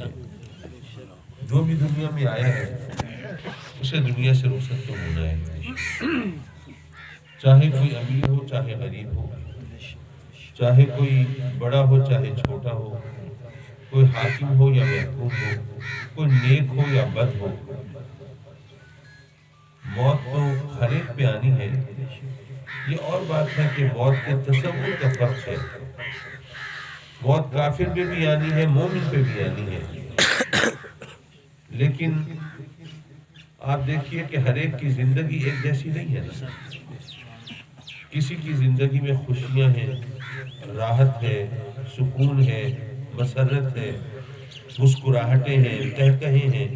ہے. جو بھی دنیا میں آیا ہے اسے دنیا سے رخصت تو ہونا ہے، چاہے کوئی امیر ہو چاہے غریب ہو، چاہے کوئی بڑا ہو چاہے چھوٹا ہو، کوئی حاکم ہو یا محکوم ہو، کوئی نیک ہو یا بد ہو، موت تو ہر ایک پہ آنی ہے. یہ اور بات ہے کہ موت کے تصور کا فرق ہے. موت کافر پہ بھی آنی ہے، مومن پہ بھی آنی ہے، لیکن آپ دیکھیے کہ ہر ایک کی زندگی ایک جیسی نہیں ہے نا. کسی کی زندگی میں خوشیاں ہیں، راحت ہے، سکون ہے، مسرت ہے، مسکراہٹیں ہیں، قہقہے ہیں،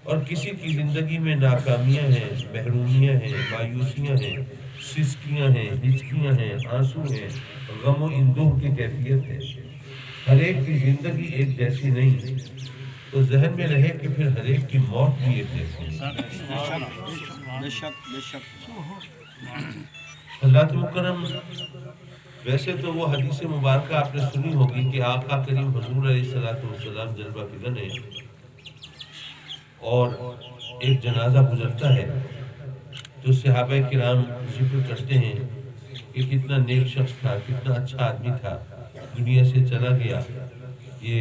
اور کسی کی زندگی میں ناکامیاں ہیں، محرومیاں ہیں، مایوسیاں ہیں، سسکیاں ہیں، ہچکیاں ہیں، آنسو ہیں، غم و اندوہ کی کیفیت ہے. ہر ایک کی زندگی ایک جیسی نہیں، تو ذہن میں رہے کہ پھر ہر ایک کی موت بھی ایک جیسی نہیں. حضرات مکرم، ویسے تو وہ حدیث مبارکہ آپ نے سنی ہوگی کہ آقا کریم حضور علیہ السلام جلوہ فکن ہے اور ایک جنازہ گزرتا ہے تو صحابہ کرام ذکر کرتے ہیں کہ کتنا نیک شخص تھا، کتنا اچھا آدمی تھا، دنیا سے چلا گیا. یہ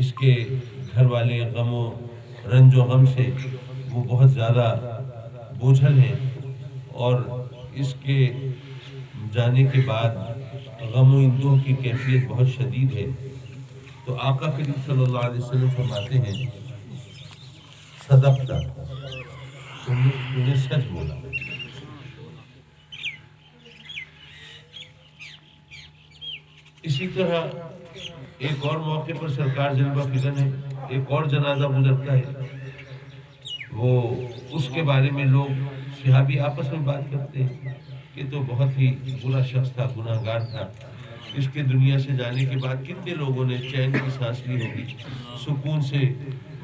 اس کے گھر والے غم و رنج و غم سے وہ بہت زیادہ بوجھل ہیں، اور اس کے جانے کے بعد غم و اندوہ کی کیفیت بہت شدید ہے. تو آقا کریم صلی اللہ علیہ وسلم فرماتے ہیں صدقتا، تم نے سچ بولا. اسی طرح ایک اور موقع پر سرکار جلوہ فکن ہے، ایک اور جنازہ گزرتا ہے. وہ اس کے بارے میں لوگ صحابی آپس میں بات کرتے ہیں کہ تو بہت ہی برا شخص تھا، گناہ گار تھا. اس کے دنیا سے جانے کے بعد کتنے لوگوں نے چین کی سانس لی ہوگی، سکون سے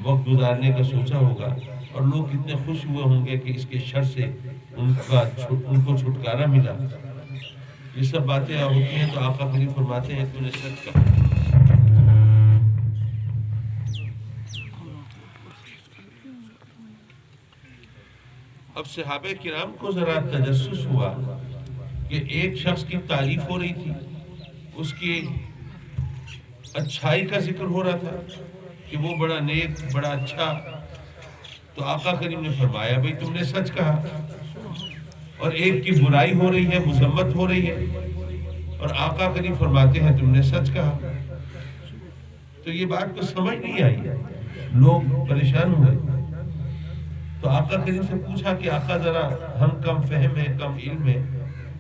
وقت گزارنے کا سوچا ہوگا، اور لوگ کتنے خوش ہوئے ہوں گے کہ اس کے شر سے ان کو چھٹکارا ملا. یہ سب باتیں ہوتی ہیں تو آقا کریم فرماتے ہیں تو نے سچ کہا. اب صحابہ کرام کو ذرا تجسس ہوا کہ ایک شخص کی تعریف ہو رہی تھی، اس کی اچھائی کا ذکر ہو رہا تھا کہ وہ بڑا نیک، بڑا اچھا. تو آقا کریم نے فرمایا بھئی تم نے سچ کہا. اور ایک کی برائی ہو رہی ہے، مذمت ہو رہی ہے، اور آقا کریم فرماتے ہیں تم نے سچ کہا. تو یہ بات کو سمجھ نہیں آئی، لوگ پریشان ہوئے. تو آقا کریم سے پوچھا کہ آقا ذرا ہم کم فہم ہیں، کم علم ہیں،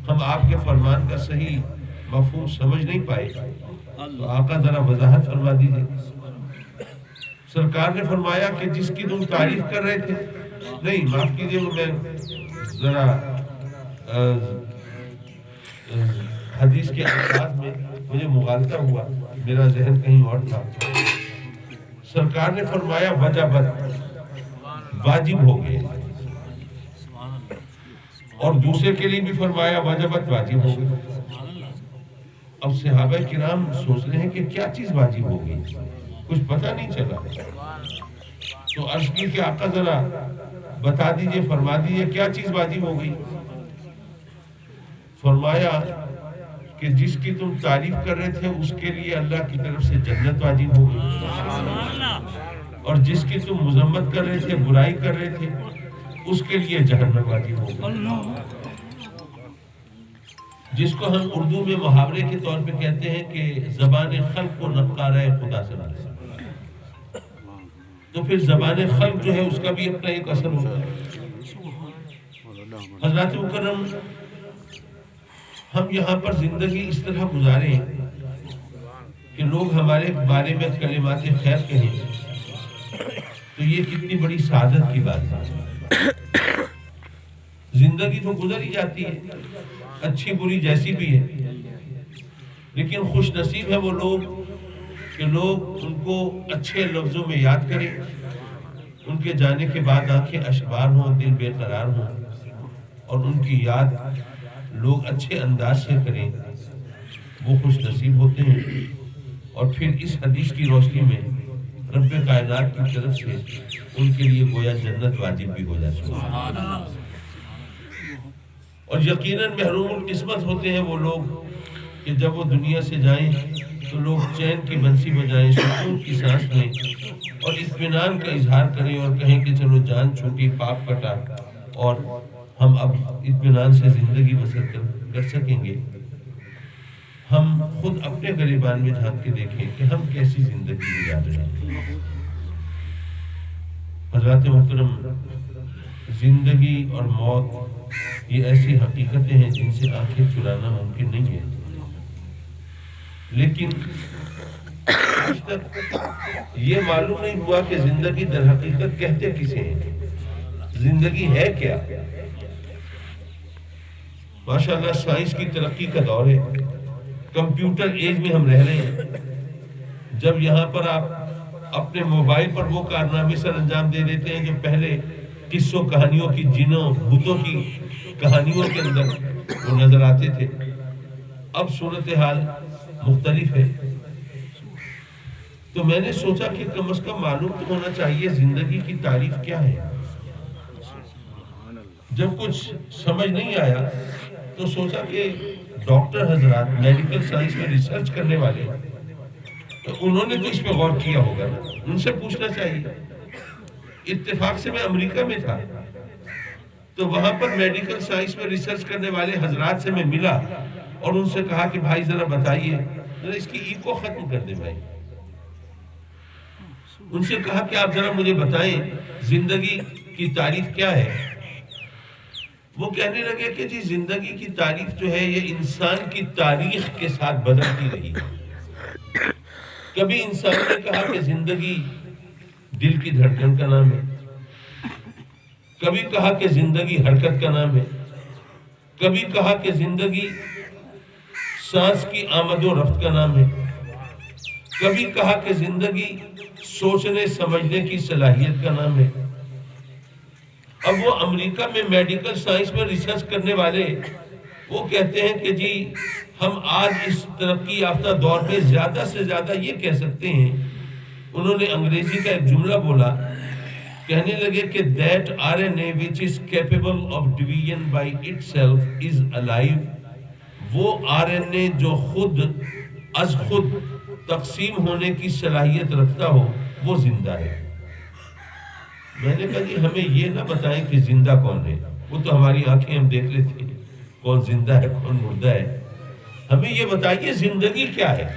ہم آپ کے فرمان کا صحیح مفہوم سمجھ نہیں پائے، تو آقا ذرا وضاحت فرما دیجیے. سرکار نے فرمایا کہ جس کی تم تعریف کر رہے تھے، نہیں معاف کیجیے، میں ذرا حدیث کے الفاظ میں مجھے مغالطہ ہوا، میرا ذہن کہیں اور تھا. سرکار نے فرمایا وجبت، واجب ہو گئے، اور دوسرے کے لیے بھی فرمایا وجبت، واجب ہو گئی. اب صحابہ کرام سوچ رہے ہیں کہ کیا چیز واجب ہو گئی، کچھ پتہ نہیں چلا. تو عرض کی کہ آقا ذرا بتا دیجئے، فرما دیجئے کیا چیز واجب ہو گئی. فرمایا کہ جس کی تم تعریف کر رہے تھے اس کے لیے اللہ کی طرف سے جنت واجب ہو گئی، اور جس کی تم مذمت کر رہے تھے، برائی کر رہے تھے، اس کے لیے جہنم واجب ہو گئی. جس کو ہم اردو میں محاورے کے طور پہ کہتے ہیں کہ زبان خلق کو نقارہ خدا سمجھے. تو پھر زبان خلق جو ہے اس کا بھی اپنا ایک اثر ہوتا ہے. حضرات مکرم، ہم یہاں پر زندگی اس طرح گزاریں کہ لوگ ہمارے بارے میں کلمات خیر کہیں، تو یہ کتنی بڑی سعادت کی بات ہے. زندگی تو گزر ہی جاتی ہے، اچھی بری جیسی بھی ہے، لیکن خوش نصیب ہے وہ لوگ کہ لوگ ان کو اچھے لفظوں میں یاد کریں، ان کے جانے کے بعد آنکھیں اشبار ہوں، دل بے قرار ہوں، اور ان کی یاد لوگ اچھے انداز سے کریں، وہ خوش نصیب ہوتے ہیں. اور پھر اس حدیث کی روشنی میں رب کائنات کی طرف سے ان کے لیے گویا جنت واجب بھی ہو جاتی ہے۔ اور یقیناً محروم القسمت ہوتے ہیں وہ لوگ کہ جب وہ دنیا سے جائیں تو لوگ چین کی بنسی بجائیں، سکون کی سانس لیں اور اطمینان کا اظہار کریں اور کہیں کہ چلو جان چھوٹی، پاپ کٹا اور ہم اب اطمینان سے زندگی بسر کر سکیں گے۔ ہم خود اپنے گریبان میں جھانک کے دیکھیں کہ ہم کیسی زندگی گزار رہے ہیں۔ حضرات محترم، زندگی اور موت یہ ایسی حقیقتیں ہیں جن سے آنکھیں چرانا ممکن نہیں ہے، لیکن آج تک یہ معلوم نہیں ہوا کہ زندگی در حقیقت کہتے کسے ہیں، زندگی ہے کیا۔ ماشاءاللہ سائنس کی ترقی کا دور ہے، کمپیوٹر ایج میں ہم رہ رہے ہیں۔ جب یہاں پر آپ اپنے موبائل پر وہ کارنامے سر انجام دے دیتے ہیں جو پہلے قصوں کہانیوں کی، جنوں بھوتوں کی کہانیوں کے اندر وہ نظر آتے تھے، اب صورتحال مختلف ہے۔ تو میں نے سوچا کہ کم از کم معلوم تو ہونا چاہیے زندگی کی تعریف کیا ہے۔ جب کچھ سمجھ نہیں آیا تو سوچا کہ ڈاکٹر حضرات، میڈیکل سائنس میں ریسرچ کرنے والے، تو انہوں نے تو اس پہ غور کیا ہوگا نا، ان سے پوچھنا چاہیے۔ اتفاق سے میں امریکہ میں تھا تو وہاں پر میڈیکل سائنس میں ریسرچ کرنے والے حضرات سے میں ملا اور ان سے کہا کہ بھائی ذرا بتائیے، ذرا اس کی ایکو ختم کر دیں بھائی۔ ان سے کہا کہ آپ ذرا مجھے بتائیں زندگی کی تعریف کیا ہے۔ وہ کہنے لگے کہ جی زندگی کی تعریف جو ہے یہ انسان کی تاریخ کے ساتھ بدلتی رہی۔ کبھی انسان نے کہا کہ زندگی دل کی دھڑکن کا نام ہے، کبھی کہا کہ زندگی حرکت کا نام ہے، کبھی کہا کہ زندگی سانس کی آمد و رفت کا نام ہے، کبھی کہا کہ زندگی سوچنے سمجھنے کی صلاحیت کا نام ہے۔ اب وہ امریکہ میں میڈیکل سائنس میں ریسرچ کرنے والے وہ کہتے ہیں کہ جی ہم آج اس ترقی یافتہ دور میں زیادہ سے زیادہ یہ کہہ سکتے ہیں، انہوں نے انگریزی کا ایک جملہ بولا، کہنے لگے کہ that RNA which is capable of division by itself is alive۔ وہ RNA جو خود از خود تقسیم ہونے کی صلاحیت رکھتا ہو وہ زندہ ہے۔ میں نے کہا جی ہمیں یہ نہ بتائیں کہ زندہ کون ہے، وہ تو ہماری آنکھیں ہم دیکھ لیتے ہیں کون زندہ ہے کون مردہ ہے، ہمیں یہ بتائیے زندگی کیا ہے۔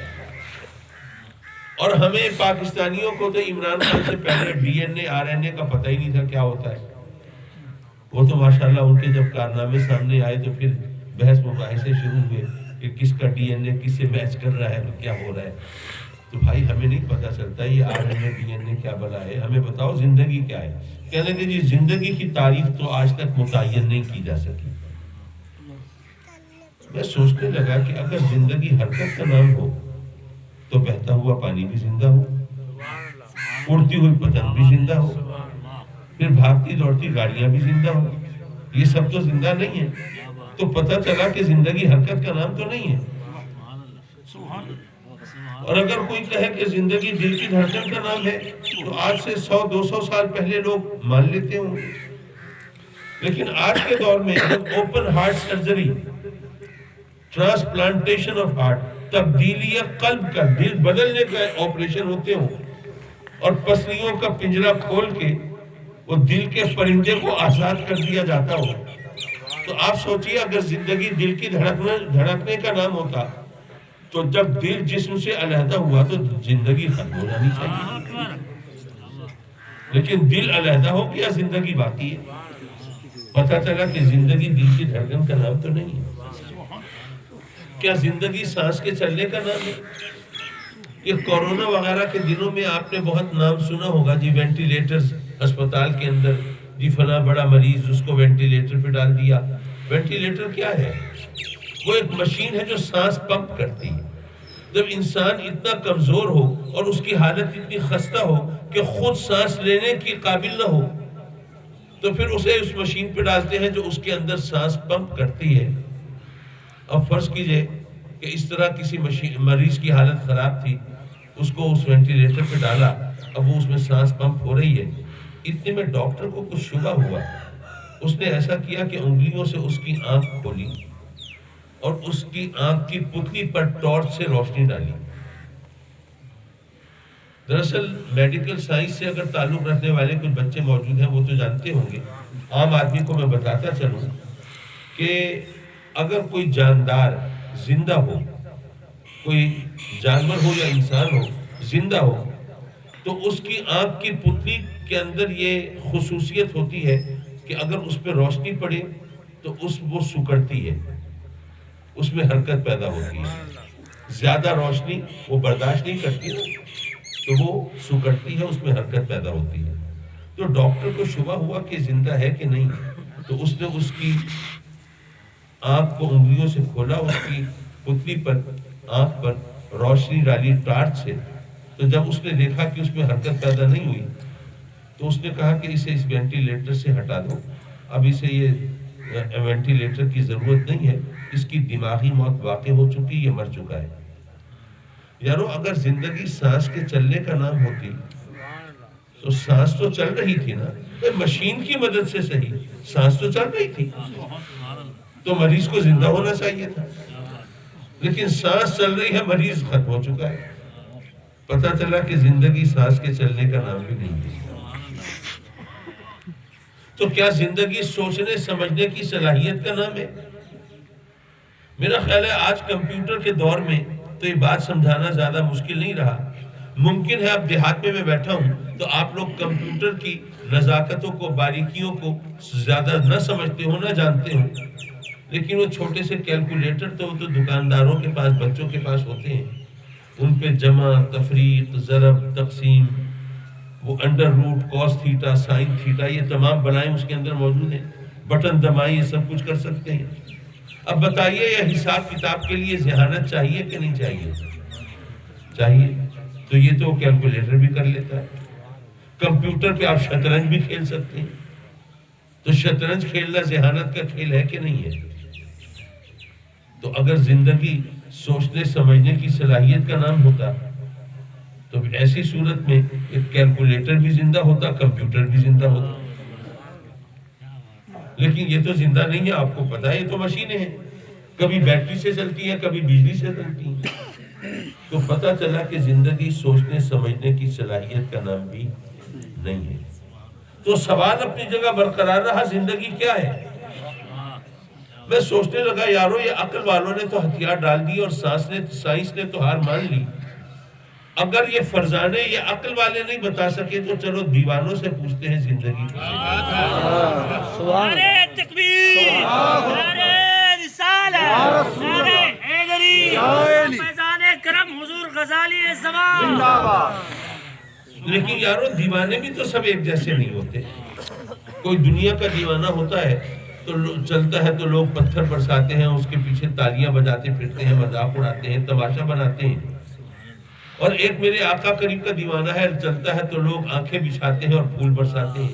اور ہمیں پاکستانیوں کو تو عمران خان سے پہلے D N A R N A کا پتہ ہی نہیں تھا کیا ہوتا ہے۔ وہ تو ماشاءاللہ ان کے جب کارنامے سامنے آئے تو پھر بحث مباحثے شروع ہوئے کہ کس کا ڈی این اے کس سے میچ کر رہا ہے، کیا ہو رہا ہے۔ تو بھائی ہمیں نہیں پتا چلتا یہ R N A D N A کیا بلا ہے، ہمیں بتاؤ زندگی کیا ہے۔ کہنے کہ جی زندگی کی تعریف تو آج تک متعین نہیں کی جا سکی۔ میں سوچنے لگا کہ اگر زندگی حرکت کا نام ہو تو بہتا ہوا پانی بھی زندہ ہو، اڑتی ہوئی پتنگ بھی زندہ ہو، پھر بھاگتی دوڑتی گاڑیاں بھی زندہ ہو، یہ سب تو زندہ نہیں ہے۔ تو پتہ چلا کہ زندگی حرکت کا نام تو نہیں ہے۔ اور اگر کوئی کہے کہ زندگی دل کی دھڑکن کا نام ہے تو آج سے 100-200 سال پہلے لوگ مان لیتے ہوں، لیکن آج کے دور میں جب open heart surgery, transplantation of heart, تبدیلی قلب کا، دل بدلنے کا آپریشن ہوتے ہوں اور پسلیوں کا پنجرہ کھول کے وہ دل کے پرندے کو آزاد کر دیا جاتا ہو، تو آپ سوچئے اگر زندگی دل کی دھڑکنے کا نام ہوتا تو جب دل جسم سے علیحدہ ہوا تو زندگی ختم ہو جانی چاہیے، لیکن دل علیحدہ ہو گیا زندگی باقی ہے۔ پتہ چلا کہ زندگی دل کی دھڑکن کا نام تو نہیں ہے۔ کیا زندگی سانس کے چلنے کا نام ہے؟ یہ کورونا وغیرہ کے دنوں میں آپ نے بہت نام سنا ہوگا جی، وینٹیلیٹرز اسپتال کے اندر، جی فلاں بڑا مریض اس کو وینٹیلیٹر پہ ڈال دیا۔ وینٹیلیٹر کیا ہے؟ وہ ایک مشین ہے جو سانس پمپ کرتی ہے۔ جب انسان اتنا کمزور ہو اور اس کی حالت اتنی خستہ ہو کہ خود سانس لینے کی قابل نہ ہو تو پھر اسے اس مشین پہ ڈالتے ہیں جو اس کے اندر سانس پمپ کرتی ہے۔ اب فرض کیجئے کہ اس طرح کسی مریض کی حالت خراب تھی اس کو اس وینٹیلیٹر پہ ڈالا، اب وہ اس میں سانس پمپ ہو رہی ہے۔ اتنے میں ڈاکٹر کو کچھ شبہ ہوا، اس نے ایسا کیا کہ انگلیوں سے اس کی آنکھ کھولی اور اس کی آنکھ کی پتلی پر ٹارچ سے روشنی ڈالی۔ دراصل میڈیکل سائنس سے اگر تعلق رکھنے والے کچھ بچے موجود ہیں وہ تو جانتے ہوں گے، عام آدمی کو میں بتاتا چلوں کہ اگر کوئی جاندار زندہ ہو، کوئی جانور ہو یا انسان ہو زندہ ہو، تو اس کی آنکھ کی پتلی کے اندر یہ خصوصیت ہوتی ہے کہ اگر اس پہ روشنی پڑے تو وہ سکڑتی ہے، اس میں حرکت پیدا ہوتی ہے۔ زیادہ روشنی وہ برداشت نہیں کرتی تو وہ سکڑتی ہے، اس میں حرکت پیدا ہوتی ہے۔ تو ڈاکٹر کو شبہ ہوا کہ زندہ ہے کہ نہیں، تو اس نے اس کی آنکھ کو انگلیوں سے کھولا، اس کی پتلی پر آنکھ پر روشنی ڈالی ٹارچ سے، تو جب اس نے دیکھا کہ اس میں حرکت پیدا نہیں ہوئی تو اس نے کہا کہ اسے اس وینٹیلیٹر سے ہٹا دو، اب اسے یہ وینٹیلیٹر کی ضرورت نہیں ہے، اس کی دماغی موت واقع ہو چکی، یہ مر چکا ہے۔ یارو اگر زندگی سانس کے چلنے کا نام ہوتی تو سانس تو چل رہی تھی نا، مشین کی مدد سے صحیح سانس تو چل رہی تھی، تو مریض کو زندہ ہونا چاہیے تھا، لیکن سانس چل رہی ہے، مریض ختم ہو چکا ہے۔ پتہ چلا کہ زندگی سانس کے چلنے کا نام بھی نہیں ہے۔ تو کیا زندگی سوچنے سمجھنے کی صلاحیت کا نام ہے؟ میرا خیال ہے آج کمپیوٹر کے دور میں تو یہ بات سمجھانا زیادہ مشکل نہیں رہا۔ ممکن ہے اب دیہات میں بیٹھا ہوں تو آپ لوگ کمپیوٹر کی نزاکتوں کو، باریکیوں کو زیادہ نہ سمجھتے ہو، نہ جانتے ہو، لیکن وہ چھوٹے سے کیلکولیٹر تو دکانداروں کے پاس، بچوں کے پاس ہوتے ہیں، ان پہ جمع، تفریق، ضرب، تقسیم، وہ under root, cos theta, sine theta, یہ تمام بلائیں اس کے اندر موجود ہیں، بٹن دبائیں یہ سب کچھ کر سکتے ہیں۔ اب بتائیے یہ حساب کتاب کے لیے ذہانت چاہیے کہ نہیں چاہیے؟ چاہیے، تو یہ تو کیلکولیٹر بھی کر لیتا ہے۔ کمپیوٹر پہ آپ شطرنج بھی کھیل سکتے ہیں، تو شطرنج کھیلنا ذہانت کا کھیل ہے کہ نہیں ہے؟ تو اگر زندگی سوچنے سمجھنے کی صلاحیت کا نام ہوتا تو ایسی صورت میں ایک کیلکولیٹر بھی زندہ ہوتا، کمپیوٹر بھی زندہ ہوتا، لیکن یہ تو زندہ نہیں ہے، آپ کو پتا ہے یہ تو مشینیں ہیں، کبھی بیٹری سے چلتی ہیں، کبھی بجلی سے چلتی ہیں۔ تو پتہ چلا کہ زندگی سوچنے سمجھنے کی صلاحیت کا نام بھی نہیں ہے۔ تو سوال اپنی جگہ برقرار رہا، زندگی کیا ہے؟ میں سوچنے لگا یارو یہ عقل والوں نے تو ہتھیار ڈال دی اور سائنس نے تو ہار مان لی، اگر یہ فرزانے یہ عقل والے نہیں بتا سکے تو چلو دیوانوں سے پوچھتے ہیں زندگی کو۔ نعرہ تکبیر، نعرہ رسالت، نعرہ حیدری، فیضان کرم حضور غزالی زمان۔ لیکن یارو دیوانے بھی تو سب ایک جیسے نہیں ہوتے۔ کوئی دنیا کا دیوانہ ہوتا ہے تو چلتا ہے تو لوگ پتھر برساتے ہیں، اس کے پیچھے تالیاں بجاتے پھرتے ہیں، مذاق اڑاتے ہیں، تماشا بناتے ہیں۔ اور ایک میرے آقا کریم کا دیوانہ ہے، چلتا ہے تو لوگ آنکھیں بچھاتے ہیں اور پھول برساتے ہیں۔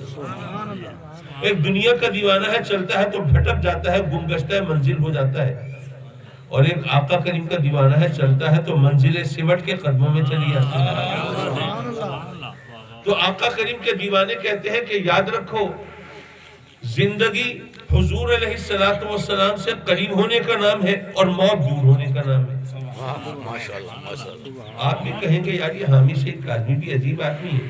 ایک دنیا کا دیوانہ ہے، چلتا ہے تو بھٹک جاتا ہے، گم گشتہ منزل ہو جاتا ہے۔ اور ایک آقا کریم کا دیوانہ ہے، چلتا ہے تو منزلیں سمٹ کے قدموں میں چلی جاتی ہیں۔ تو آقا کریم کے دیوانے کہتے ہیں کہ یاد رکھو زندگی حضور علیہ السلام سے قریب ہونے کا نام ہے اور موت دور ہونے کا نام ہے۔ آپ بھی کہیں گے یار یہ حامی شیخ کاظمی بھی عجیب آدمی ہے،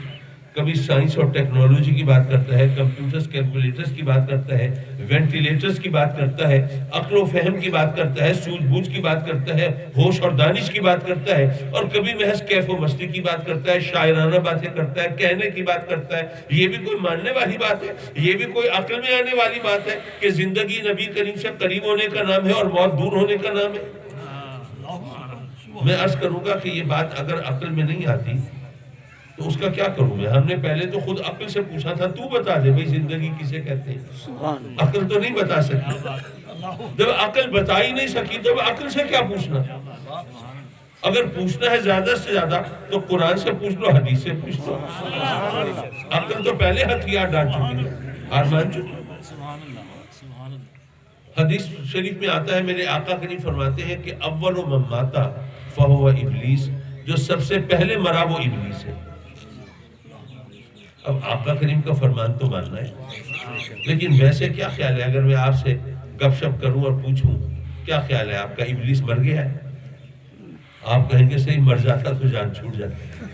کبھی سائنس اور ٹیکنالوجی کی بات کرتا ہے، کمپیوٹرز کیلکولیٹرز کی بات کرتا ہے، وینٹیلیٹرز کی بات کرتا ہے، عقل و فہم کی بات کرتا ہے، سوجھ بوجھ کی بات کرتا ہے، ہوش اور دانش کی بات کرتا ہے، اور کبھی محض کیف و مستی کی بات کرتا ہے، شاعرانہ باتیں کرتا ہے، کہنے کی بات کرتا ہے۔ یہ بھی کوئی ماننے والی بات ہے؟ یہ بھی کوئی عقل میں آنے والی بات ہے کہ زندگی نبی کریم سے قریب ہونے کا نام ہے اور موت دور ہونے کا نام ہے؟ میں عرض کروں گا کہ یہ بات اگر عقل میں نہیں آتی تو اس کا کیا کروں میں؟ ہم نے پہلے تو خود عقل سے پوچھا تھا تو بتا دے بھئی زندگی کسے کہتے ہیں؟ عقل تو نہیں بتا سکی۔ جب عقل بتا ہی نہیں سکی تو عقل سے کیا پوچھنا؟ اگر پوچھنا ہے زیادہ سے زیادہ تو قرآن سے پوچھ لو، حدیث سے پوچھ لو۔ عقل تو پہلے ہتھیار ڈال چکی ہے، ہار مان چکی۔ حدیث شریف میں آتا ہے، میرے آقا کریم فرماتے ہیں کہ اول من مات فہو ابلیس، جو سب سے پہلے مرا وہ ابلیس ہے۔ اب آقا کریم کا فرمان تو ماننا ہے، لیکن ویسے کیا خیال ہے اگر میں آپ سے گپ شپ کروں اور پوچھوں کیا خیال ہے آپ کا ابلیس مر گیا ہے؟ آپ کہیں گے صحیح مر جاتا تو جان چھوٹ جاتی،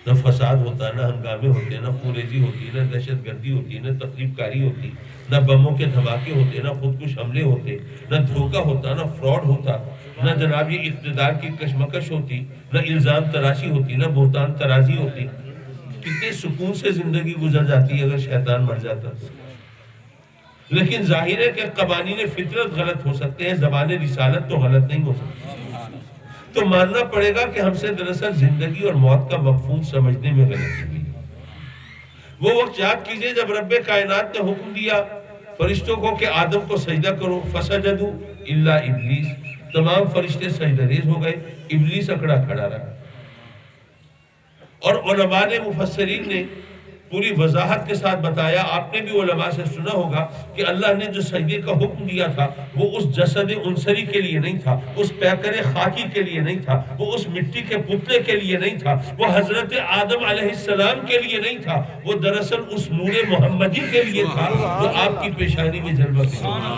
نہ فساد ہوتا، نہ ہنگامے ہوتے، نہ خونریزی ہوتی، نہ دہشت گردی ہوتی، نہ تخریب کاری ہوتی، نہ بموں کے دھماکے ہوتے، نہ خودکش حملے ہوتے، نہ دھوکہ ہوتا، نہ فراڈ ہوتا، نہ جناب یہ اقتدار کی کشمکش ہوتی، نہ الزام تراشی ہوتی، نہ بہتان ترازی ہوتی۔ کتنے سکون سے زندگی گزر جاتی ہے اگر شیطان مر جاتا۔ لیکن ظاہر ہے کہ قوانین فطرت غلط ہو سکتے ہیں، زبان رسالت تو غلط نہیں ہو سکتی۔ تو ماننا پڑے گا کہ ہم سے دراصل زندگی اور موت کا مفہوم سمجھنے میں غلطی ہوئی۔ وہ وقت یاد کیجئے جب رب کائنات نے حکم دیا فرشتوں کو کہ آدم کو سجدہ کرو، فسجدوا الا ابلیس، تمام فرشتے سجدہ ریز ہو گئے، ابلیس اکڑا کھڑا رہا۔ اور علماء نے، مفسرین نے پوری وضاحت کے ساتھ بتایا، آپ نے بھی علماء سے سنا ہوگا کہ اللہ نے جو سجدے کا حکم دیا تھا وہ اس جسد انصری کے لیے نہیں تھا، اس پیکر خاکی کے لیے نہیں تھا، وہ اس مٹی کے پتلے کے لیے نہیں تھا، وہ حضرت آدم علیہ السلام کے لیے نہیں تھا، وہ دراصل اس نور محمدی کے لیے تھا جو آپ کی پیشانی میں جلوہ کرتا ہے۔